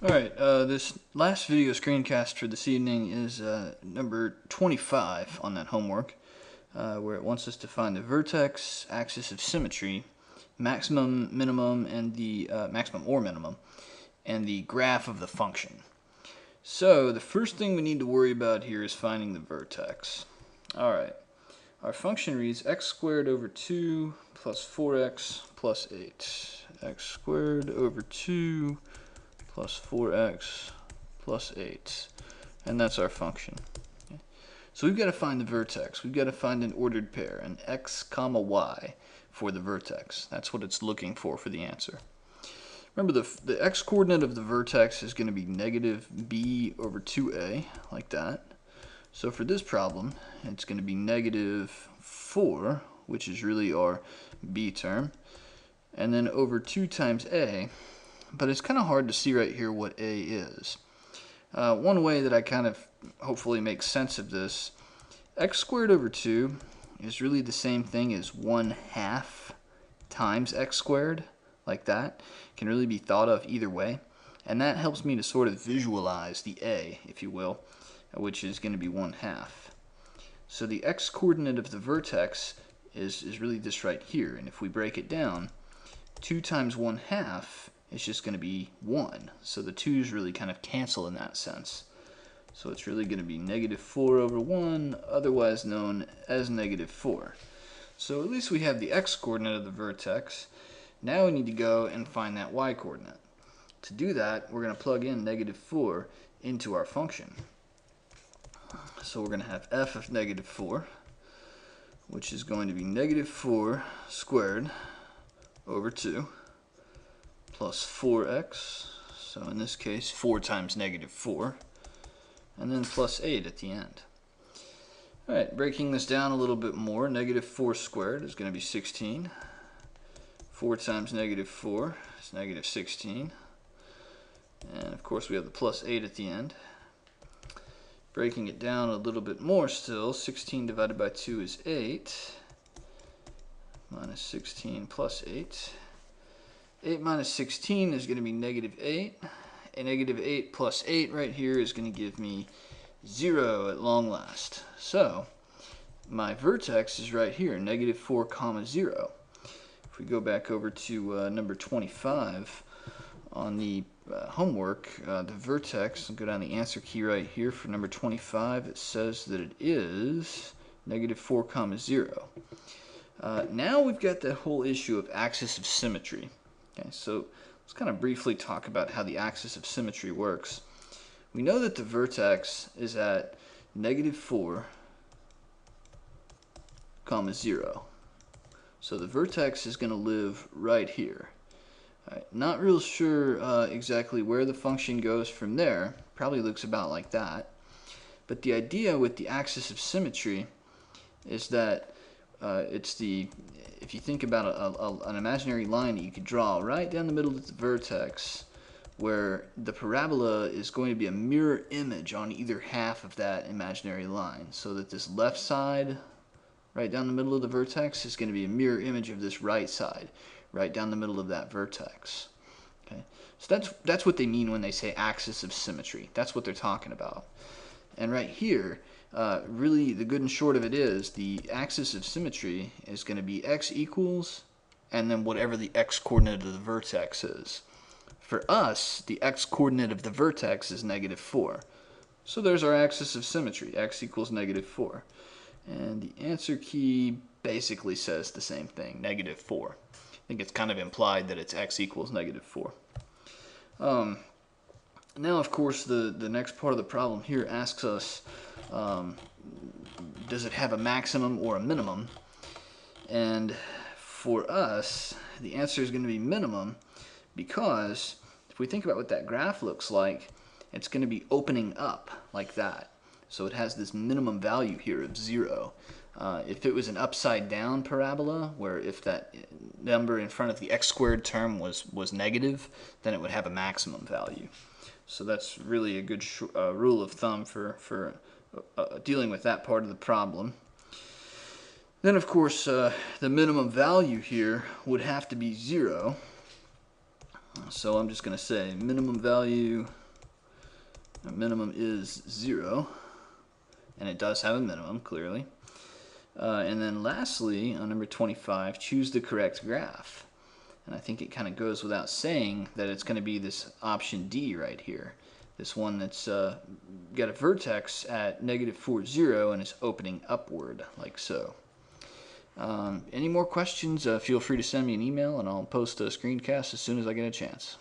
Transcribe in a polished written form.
Alright, this last video screencast for this evening is number 25 on that homework, where it wants us to find the vertex, axis of symmetry, maximum, minimum, and the maximum or minimum, and the graph of the function. So the first thing we need to worry about here is finding the vertex. Alright, our function reads x squared over 2 plus 4x plus 8. X squared over 2 plus 4x plus 8. And that's our function. Okay. So we've got to find the vertex. We've got to find an ordered pair, an x comma y for the vertex. That's what it's looking for the answer. Remember, the x-coordinate of the vertex is going to be negative b over 2a, like that. So for this problem, it's going to be negative 4, which is really our b term, and then over 2 times a. But it's kind of hard to see right here what a is. One way that I kind of hopefully make sense of this, x squared over 2 is really the same thing as 1/2 times x squared, like that. It can really be thought of either way. And that helps me to sort of visualize the a, if you will, which is going to be 1/2. So the x-coordinate of the vertex is really this right here. And if we break it down, 2 times 1/2 is just going to be 1. So the 2's really kind of cancel in that sense. So it's really going to be negative 4 over 1, otherwise known as negative 4. So at least we have the x-coordinate of the vertex. Now we need to go and find that y-coordinate. To do that, we're going to plug in negative 4 into our function. So we're going to have f of negative 4, which is going to be negative 4 squared over 2 plus 4x, so in this case 4 times negative 4, and then plus 8 at the end. Alright, breaking this down a little bit more, negative 4 squared is going to be 16. 4 times negative 4 is negative 16. And of course we have the plus 8 at the end. Breaking it down a little bit more still, 16 divided by 2 is 8. Minus 16 plus 8. 8 minus 16 is going to be negative 8. A negative 8 plus 8 right here is going to give me 0 at long last. So my vertex is right here, negative 4 comma 0. If we go back over to number 25 on the homework, the vertex, and go down the answer key right here for number 25, it says that it is negative 4 comma 0. Now we've got the whole issue of axis of symmetry. Okay, so let's kind of briefly talk about how the axis of symmetry works. We know that the vertex is at negative 4 comma 0. So the vertex is going to live right here. Right, not real sure exactly where the function goes from there. Probably looks about like that. But the idea with the axis of symmetry is that if you think about an imaginary line that you could draw right down the middle of the vertex, where the parabola is going to be a mirror image on either half of that imaginary line, so that this left side right down the middle of the vertex is going to be a mirror image of this right side right down the middle of that vertex. Okay, so that's what they mean when they say axis of symmetry. That's what they're talking about. And right here, really the good and short of it is the axis of symmetry is going to be x equals and then whatever the x-coordinate of the vertex is. For us, the x-coordinate of the vertex is negative 4. So there's our axis of symmetry, x equals negative 4. And the answer key basically says the same thing, negative 4. I think it's kind of implied that it's x equals negative 4. Now, of course, the next part of the problem here asks us, does it have a maximum or a minimum? And for us, the answer is going to be minimum, because if we think about what that graph looks like, it's going to be opening up like that. So it has this minimum value here of 0. If it was an upside down parabola, where if that number in front of the x squared term was negative, then it would have a maximum value. So that's really a good rule of thumb for dealing with that part of the problem. Then, of course, the minimum value here would have to be 0. So I'm just going to say minimum value, minimum is 0, and it does have a minimum, clearly. And then lastly, on number 25, choose the correct graph. And I think it kind of goes without saying that it's going to be this option D right here. This one that's got a vertex at -4, and is opening upward, like so. Any more questions, feel free to send me an email, and I'll post a screencast as soon as I get a chance.